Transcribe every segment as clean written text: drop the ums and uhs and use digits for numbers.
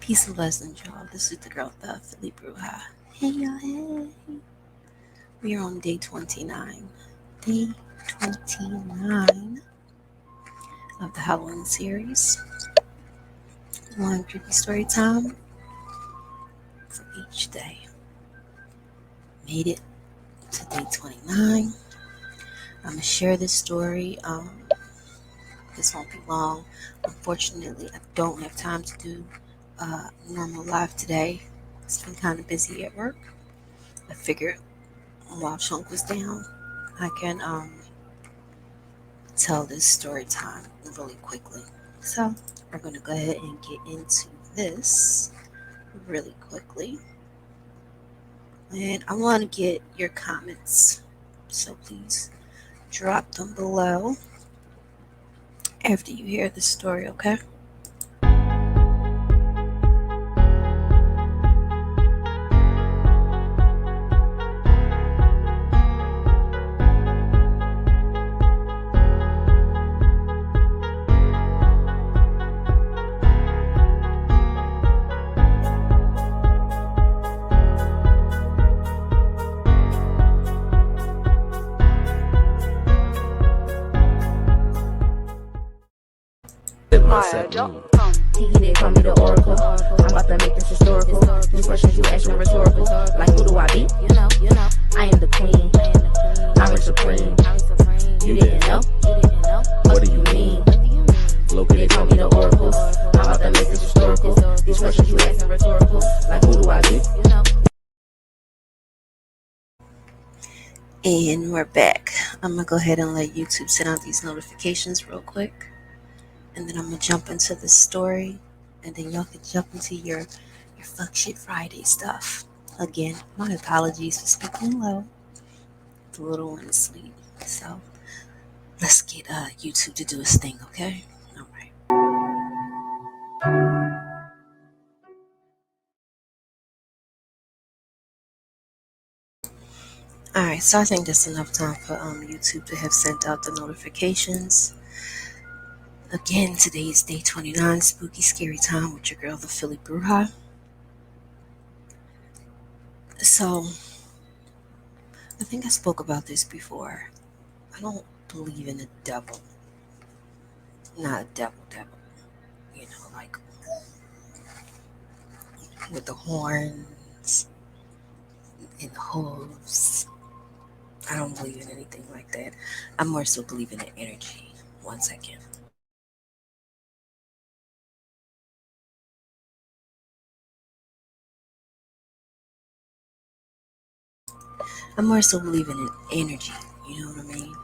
Peace and blessings, y'all. This is the girl, the Philly Bruja. Hey, y'all, hey. We are on day 29. Day 29 of the Halloween series. One creepy story time for each day. Made it to day 29. I'm going to share this story. This won't be long. Unfortunately, I don't have time to do normal live today. It's been kind of busy at work. I figured while Chunk was down, I can tell this story time really quickly. So we're going to go ahead and get into this really quickly. And I want to get your comments. So please drop them below after you hear the story, okay? My adult He did call me the oracle. I'm about to make this historical. These questions you ask me rhetorical. Like who do I be? You know. I am the queen. I'm supreme. You didn't know? What do you mean? They call me the oracle. I'm about to make this historical. These questions you ask me rhetorical. Like who do I be? And we're back. I'm going to go ahead and let YouTube send out these notifications real quick. And then I'm going to jump into the story. And then y'all can jump into your fuck shit Friday stuff. Again, my apologies for speaking low. The little one is asleep. So let's get YouTube to do its thing, okay? All right. All right, so I think that's enough time for YouTube to have sent out the notifications. Again, today is day 29, spooky, scary time with your girl, the Philly Bruja. So, I think I spoke about this before. I don't believe in the devil. Not a devil. You know, like with the horns and hooves. I don't believe in anything like that. I more so believe in the energy. One second. I more so believe in an energy. You know what I mean?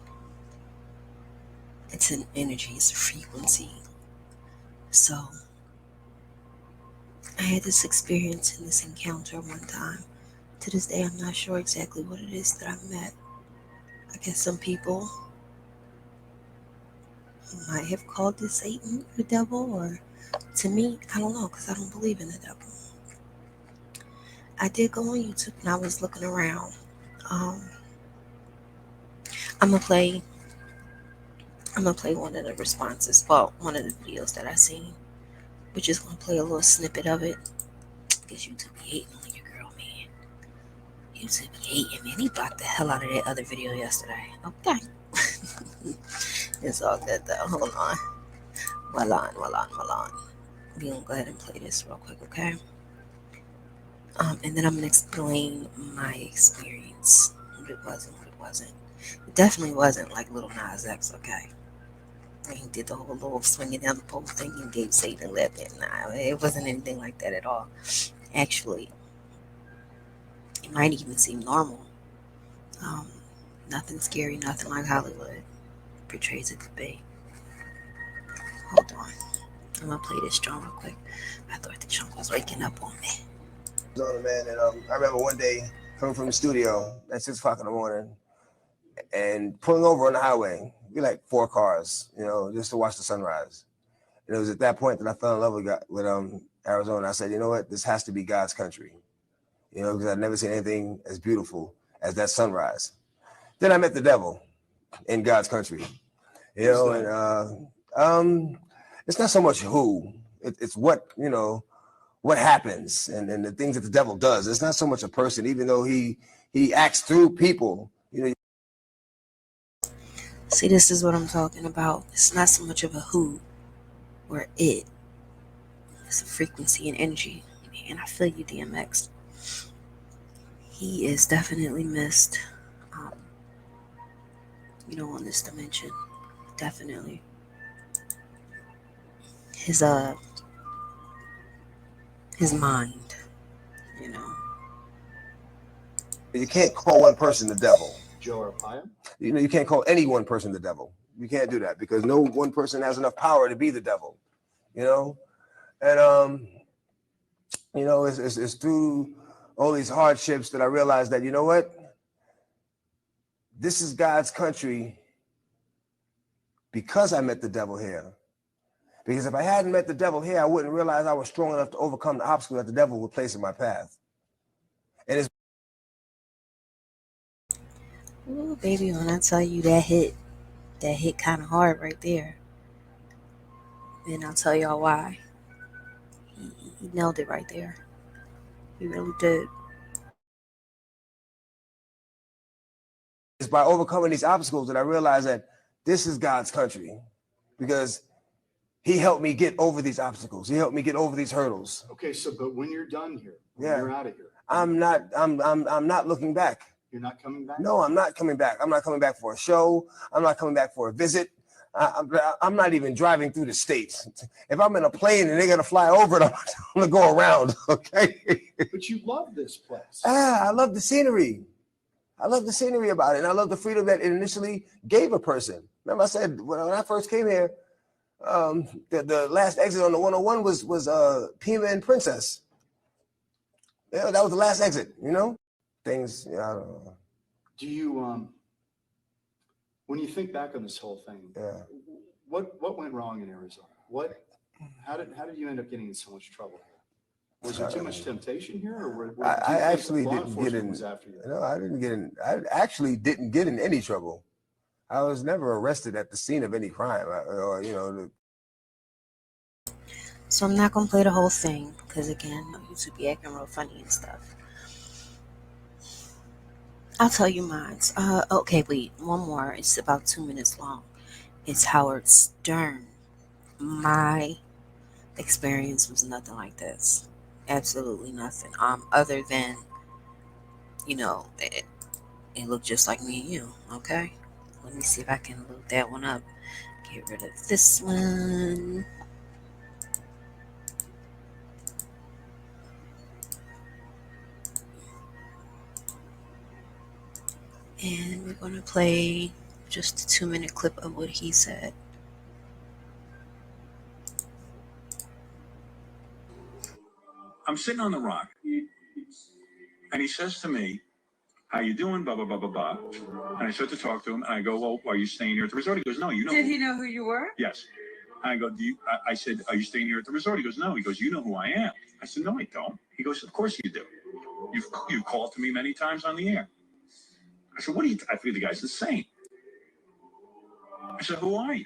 It's an energy. It's a frequency. So I had this experience and this encounter one time. To this day, I'm not sure exactly what it is that I met. I guess some people might have called this Satan the devil, or to me, I don't know, because I don't believe in the devil. I did go on YouTube and I was looking around. Um, I'm gonna play. I'm gonna play one of the responses. Well, one of the videos that I seen. We're just gonna play a little snippet of it. Cause YouTube be hating on your girl, man. YouTube be hating, man. He blocked the hell out of that other video yesterday. Okay. It's all good though. Hold on. Well on. We gonna go ahead and play this real quick, okay? And then I'm gonna explain my experience. What it was and what it wasn't. It definitely wasn't like Little Nas X, okay? And he did the whole little swinging down the pole thing and gave Satan a lip. And nah, it wasn't anything like that at all. Actually, it might even seem normal. Um, Nothing scary, nothing like Hollywood portrays it to be. Hold on. I'm gonna play this drum real quick. I thought the chunk was waking up on me. On it, man, and I remember one day coming from the studio at 6 o'clock in the morning and pulling over on the highway. We like 4 cars, just to watch the sunrise. And it was at that point that I fell in love with Arizona. I said, you know what, this has to be God's country, because I'd never seen anything as beautiful as that sunrise. Then I met the devil in God's country, and it's not so much who, it's what what happens and the things that the devil does. It's not so much a person, even though he acts through people. You know. See, this is what I'm talking about. It's not so much of a who or it. It's a frequency and energy. And I feel you, DMX. He is definitely missed, on this dimension. Definitely. His mind, you know. You can't call one person the devil. Joe Arpaio? You can't call any one person the devil. You can't do that because no one person has enough power to be the devil, And it's through all these hardships that I realized that, you know what? This is God's country because I met the devil here. Because if I hadn't met the devil here, I wouldn't realize I was strong enough to overcome the obstacle that the devil would place in my path. And it's Ooh, baby, when I tell you that hit kind of hard right there. And I'll tell y'all why. He nailed it right there. He really did. It's by overcoming these obstacles that I realized that this is God's country because he helped me get over these obstacles. He helped me get over these hurdles. Okay, but when you're done here, when Yeah. you're out of here, I'm not looking back. You're not coming back? No, I'm not coming back. I'm not coming back for a show. I'm not coming back for a visit. I'm not even driving through the states. If I'm in a plane and they're gonna fly over it, I'm gonna go around. Okay. But you love this place. I love the scenery. I love the scenery about it, and I love the freedom that it initially gave a person. Remember, I said when I first came here, the last exit on the 101 was Pima and Princess. Yeah, that was the last exit. Things. I don't know. Do you when you think back on this whole thing? Yeah. What went wrong in Arizona? How did you end up getting in so much trouble here? Was there too much temptation here, or I actually didn't get in. Was after you? No, I didn't get in. I actually didn't get in any trouble. I was never arrested at the scene of any crime, So I'm not gonna play the whole thing because again, I used to be acting real funny and stuff. I'll tell you mine. Okay, wait, one more. It's about 2 minutes long. It's Howard Stern. My experience was nothing like this. Absolutely nothing. Other than, it looked just like me and you. Okay, let me see if I can load that one up. Get rid of this one. And we're going to play just a 2-minute clip of what he said. I'm sitting on the rock, and he says to me, "How you doing?" Blah, blah, blah, blah, blah. And I start to talk to him, and I go, "Well, are you staying here at the resort?" He goes, "No, you know." Did he know who you were? Yes. And I go, I said, "Are you staying here at the resort?" He goes, "No." He goes, "You know who I am." I said, "No, I don't." He goes, "Of course you do. You've called to me many times on the air." I said, I feel the guy's insane. I said, "Who are you?"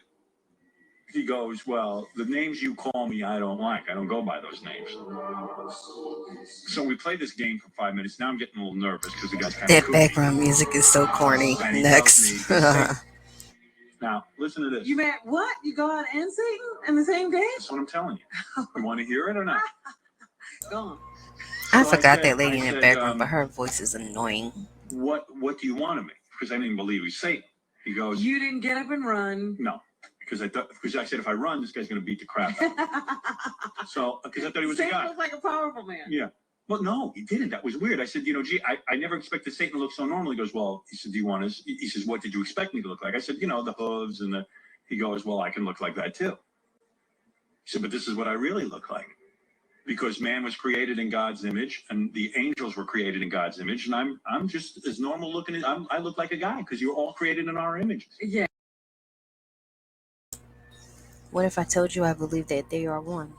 He goes, "Well, the names you call me, I don't like. I don't go by those names." So we played this game for 5 minutes. Now I'm getting a little nervous because the guy's kind of That kooky. background music is so corny. And he Next. tells me, now, listen to this. You met what? You God and Satan in the same day? That's what I'm telling you. You want to hear it or not? Go on. I So forgot I that lady in said, the background, but her voice is annoying. What do you want of me? Because I didn't believe he's Satan. He goes, You didn't get up and run. no. Because I said, if I run, this guy's going to beat the crap out of me. So, because I thought he was a Satan guy. was like a powerful man. Yeah. Well, no, he didn't. That was weird. I said, I never expected Satan to look so normal. He goes, well, he said, he says, what did you expect me to look like? I said, the hooves and he goes, well, I can look like that too. He said, but this is what I really look like. Because man was created in God's image and the angels were created in God's image. And I'm just as normal looking as I look like a guy because you're all created in our image. Yeah. What if I told you I believe that they are one?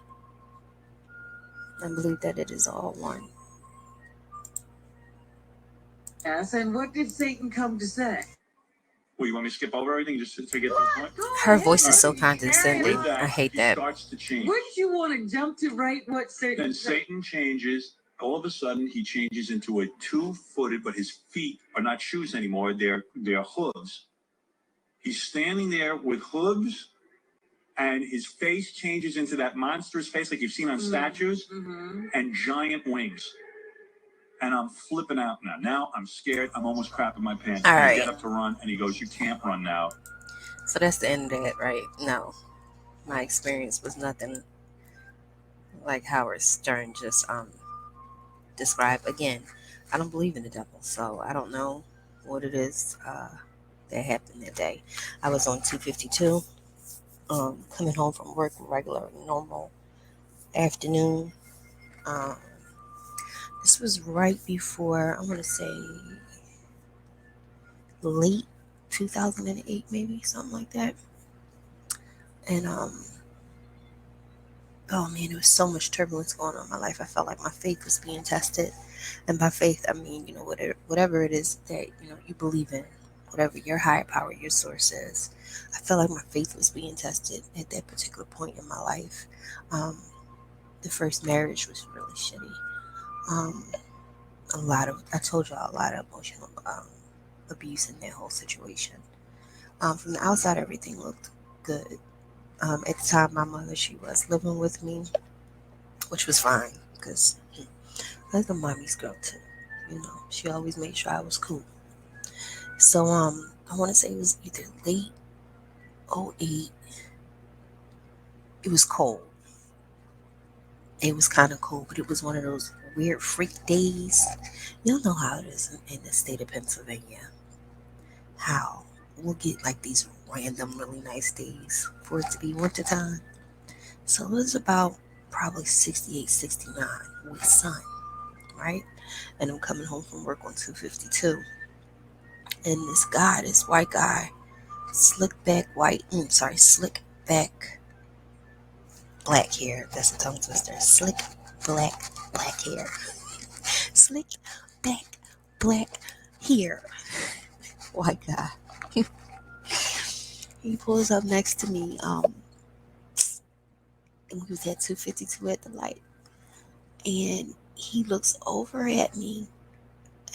I believe that it is all one. Yes, and what did Satan come to say? Well, you want me to skip over everything just to get to the point? Go Her ahead. voice is so With condescending. that, I hate he that. starts to change. Wouldn't you want to jump to right what Satan? Then Satan changes. All of a sudden, he changes into a two-footed, but his feet are not shoes anymore. They're hooves. He's standing there with hooves, and his face changes into that monstrous face like you've seen on statues, and giant wings. And I'm flipping out now. Now I'm scared. I'm almost crapping my pants. All And I right. get up to run, and he goes, "You can't run now." So that's the end of that, right? No, my experience was nothing like Howard Stern just described. Again, I don't believe in the devil, so I don't know what it is that happened that day. I was on 252, coming home from work, regular, normal afternoon. Um, this was right before, I want to say, late 2008, maybe something like that. And oh man, there was so much turbulence going on in my life. I felt like my faith was being tested, and by faith I mean, you know, whatever it is that you believe in, whatever your higher power, your source is. I felt like my faith was being tested at that particular point in my life. The first marriage was really shitty. I told y'all, a lot of emotional abuse in that whole situation. From the outside, everything looked good. At the time, my mother, she was living with me, which was fine, because I was a mommy's girl too. She always made sure I was cool. So, I want to say it was either late 08. It was cold. It was kind of cold, but it was one of those weird freak days. Y'all know how it is in the state of Pennsylvania. How we'll get like these random really nice days for it to be wintertime. So it was about probably 68, 69 with sun, right? And I'm coming home from work on 252. And this white guy, slick back black hair. That's a tongue twister. Slick black hair. Slick back black hair. White guy. He pulls up next to me. And we was at 252 at the light. And he looks over at me.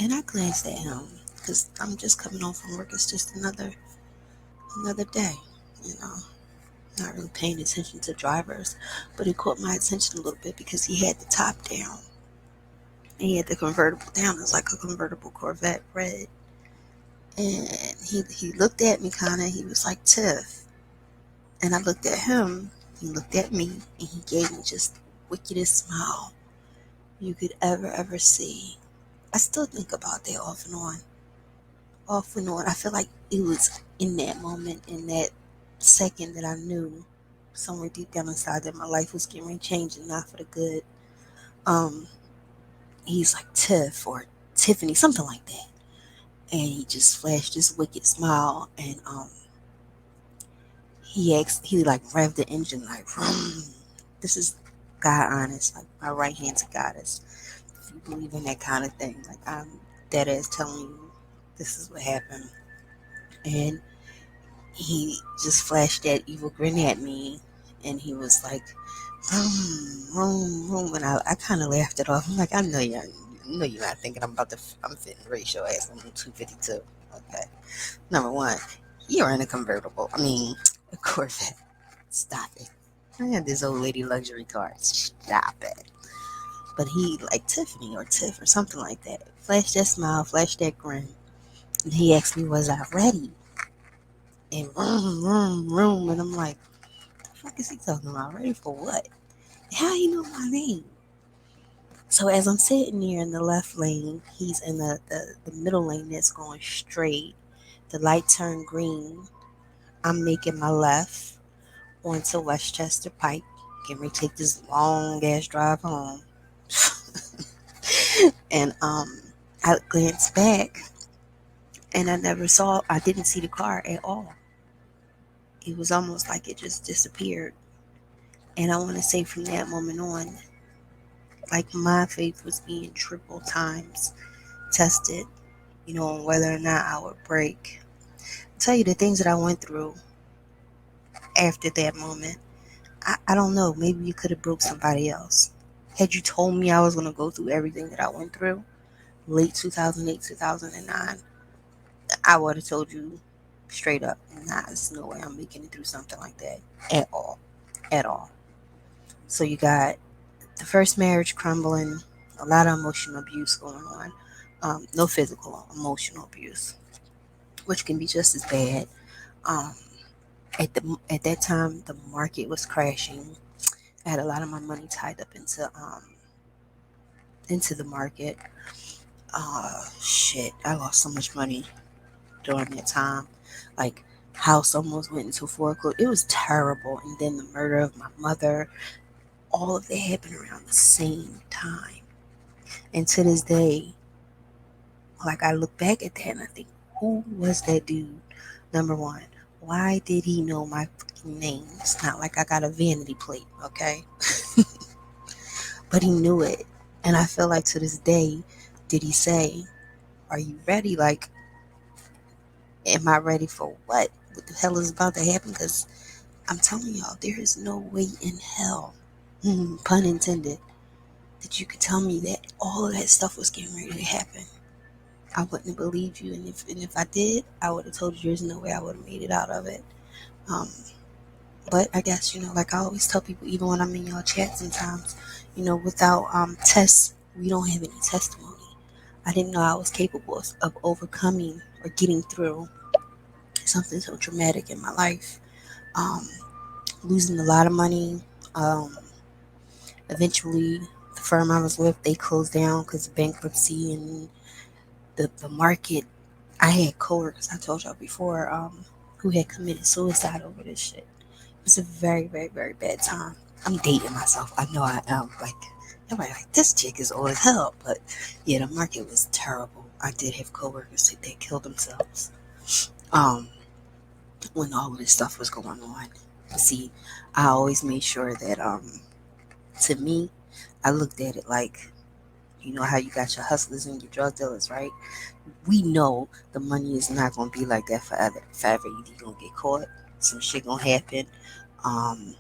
And I glanced at him. Because I'm just coming home from work. It's just another day. Not really paying attention to drivers. But it caught my attention a little bit because he had the top down. And he had the convertible down. It was like a convertible Corvette red. And he looked at me kind of. He was like, "Tiff." And I looked at him. He looked at me. And he gave me just the wickedest smile you could ever see. I still think about that off and on. I feel like it was in that moment, in that second, that I knew somewhere deep down inside that my life was getting ready to change and not for the good. He's like, "Tiff," or "Tiffany," something like that. And he just flashed this wicked smile, and he like revved the engine like, vroom. This is God honest, like my right hand to goddess. If you believe in that kind of thing, like I'm dead ass telling you, this is what happened. And he just flashed that evil grin at me, and he was like, vroom, vroom, vroom. And I kind of laughed it off. I'm like, I know you're not thinking I'm fitting race your ass on 252. Okay. Number one, you're in a convertible. I mean, a Corvette. Stop it. I had this old lady luxury car. Stop it. But he, like Tiffany or Tiff or something like that, flashed that smile, flashed that grin. And he asked me, was I ready? And vroom, vroom, vroom. And I'm like, what the fuck is he talking about? Ready for what? How he know my name? So as I'm sitting there in the left lane, he's in the middle lane that's going straight. The light turned green. I'm making my left onto Westchester Pike. Getting ready to take this long ass drive home. And I glanced back, and I didn't see the car at all. It was almost like it just disappeared. And I want to say from that moment on, like my faith was being triple times tested, on whether or not I would break. tell you the things that I went through after that moment. I don't know. Maybe you could have broke somebody else. Had you told me I was gonna go through everything that I went through, late 2008, 2009, I would have told you straight up, nah, there's no way I'm making it through something like that at all, at all. So you got the first marriage crumbling, a lot of emotional abuse going on, no physical, emotional abuse, which can be just as bad. Um, at that time, the market was crashing. I had a lot of my money tied up into the market. Shit, I lost so much money during that time. Like, house almost went into foreclosure. It was terrible. And then the murder of my mother, all of that happened around the same time. And to this day, like, I look back at that and I think, who was that dude? Number one, why did he know my fucking name? It's not like I got a vanity plate, okay? But he knew it. And I feel like to this day, did he say, are you ready? Like, am I ready for what? What the hell is about to happen? Because I'm telling y'all, there is no way in hell, pun intended, that you could tell me that all of that stuff was getting ready to happen. I wouldn't have believed you, and if I did, I would have told you there's no way I would have made it out of it. Um, but I guess like I always tell people, even when I'm in y'all chat sometimes, without tests, we don't have any testimony. I didn't know I was capable of overcoming or getting through something so traumatic in my life. Um, Losing a lot of money. Um, Eventually, the firm I was with, they closed down because of bankruptcy and the market. I had coworkers, I told y'all before, who had committed suicide over this shit. It was a very, very, very bad time. I'm dating myself. I know I am. Like, everybody like, this chick is old as hell. But yeah, the market was terrible. I did have coworkers that killed themselves. Um, when all of this stuff was going on. See, I always made sure that to me, I looked at it like, how you got your hustlers and your drug dealers, right? We know the money is not gonna be like that forever. Forever, either you're gonna get caught, some shit gonna happen, um,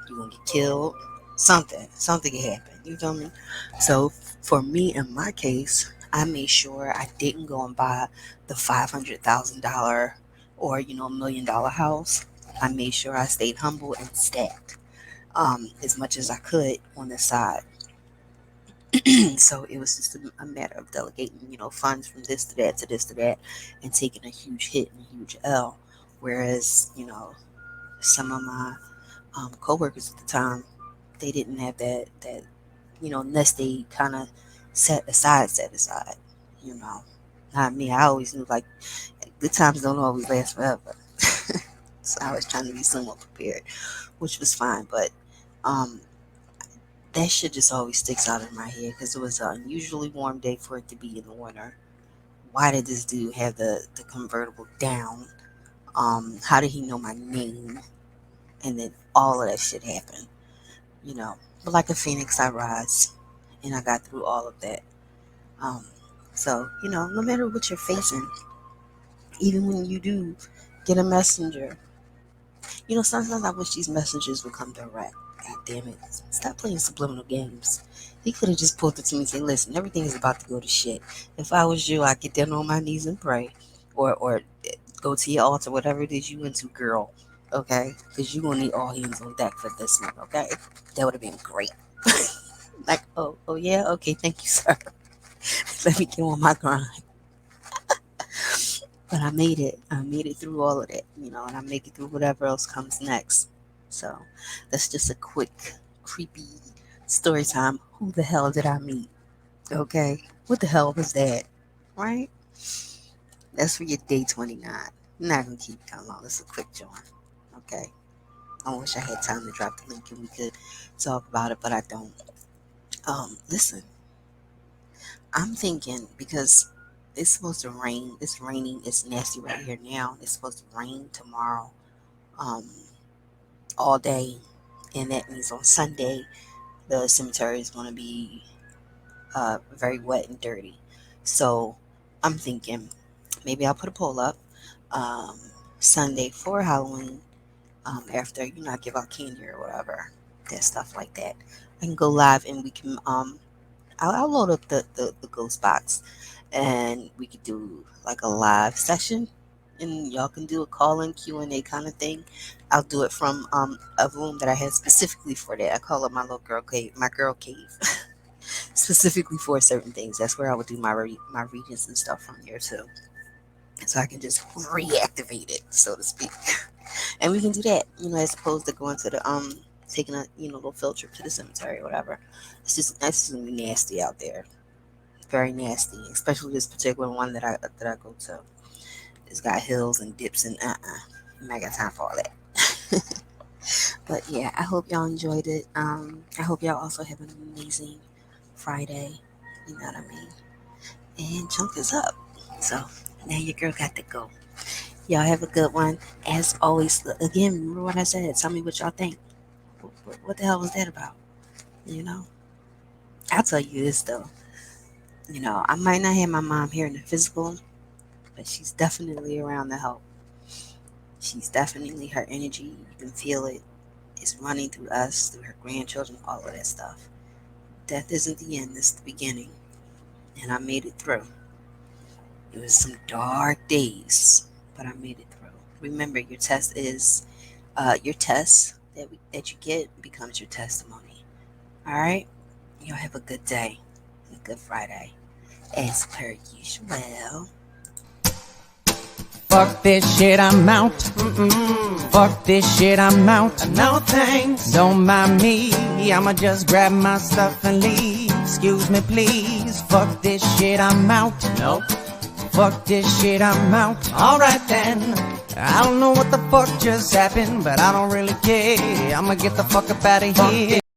you're gonna get killed, something can happen. You feel me? So for me, in my case, I made sure I didn't go and buy the $500,000 or $1 million house. I made sure I stayed humble and stacked as much as I could on the side. So it was just a matter of delegating, funds from this to that to this to that, and taking a huge hit and a huge L. Whereas, some of my coworkers at the time, they didn't have that unless they kind of set aside, you know. Not me. I always knew like good times don't always last forever. So I was trying to be somewhat prepared, which was fine. But um, that shit just always sticks out in my head because it was an unusually warm day for it to be in the winter. Why did this dude have the convertible down? How did he know my name? And then all of that shit happened, you know. But like a phoenix, I rise, and I got through all of that. Um, so no matter what you're facing, even when you do get a messenger, sometimes I wish these messages would come direct. God damn it. Stop playing subliminal games. He could have just pulled it to me and said, listen, everything is about to go to shit. If I was you, I'd get down on my knees and pray. Or go to your altar, whatever it is you into, girl. Okay? Because you're going to need all hands on deck for this one, okay? That would have been great. Like, oh yeah? Okay, thank you, sir. Let me get on my grind. But I made it. I made it through all of that, and I make it through whatever else comes next. So that's just a quick, creepy story time. Who the hell did I meet? Okay. What the hell was that? Right? That's for your day 29. I'm not going to keep that long. It's a quick joint. Okay. I wish I had time to drop the link and we could talk about it, but I don't. Listen, I'm thinking because it's supposed to rain. It's raining. It's nasty right here now. It's supposed to rain tomorrow, um, all day, and that means on Sunday the cemetery is going to be very wet and dirty. So I'm thinking maybe I'll put a poll up. um, Sunday for Halloween. After I give out candy or whatever, that stuff like that. I can go live and we can I'll load up the ghost box and we could do like a live session and y'all can do a call-in Q&A kind of thing. I'll do it from a room that I had specifically for that. I call it my little girl cave, my girl cave. Specifically for certain things. That's where I would do my my readings and stuff from here too. So I can just reactivate it, so to speak. And we can do that, as opposed to going to the taking a little field trip to the cemetery or whatever. It's just gonna be nasty out there. Very nasty, especially this particular one that I go to. It's got hills and dips and I got time for all that. But yeah, I hope y'all enjoyed it. I hope y'all also have an amazing Friday. You know what I mean? And chunk is up. So now your girl got to go. Y'all have a good one. As always, again, remember what I said. Tell me what y'all think. What the hell was that about? I'll tell you this though. I might not have my mom here in the physical, but she's definitely around to help. She's definitely, her energy, you can feel it. It's running through us, through her grandchildren, all of that stuff. Death isn't the end, it's the beginning. And I made it through. It was some dark days, but I made it through. Remember, your test is your test that you get becomes your testimony. All right? Y'all have a good day, a good Friday, as per usual. Fuck this shit, I'm out. Fuck this shit, I'm out. No thanks. Don't mind me, I'ma just grab my stuff and leave. Excuse me, please. Fuck this shit, I'm out. Nope. Fuck this shit, I'm out. Alright then. I don't know what the fuck just happened, but I don't really care. I'ma get the fuck up out of here.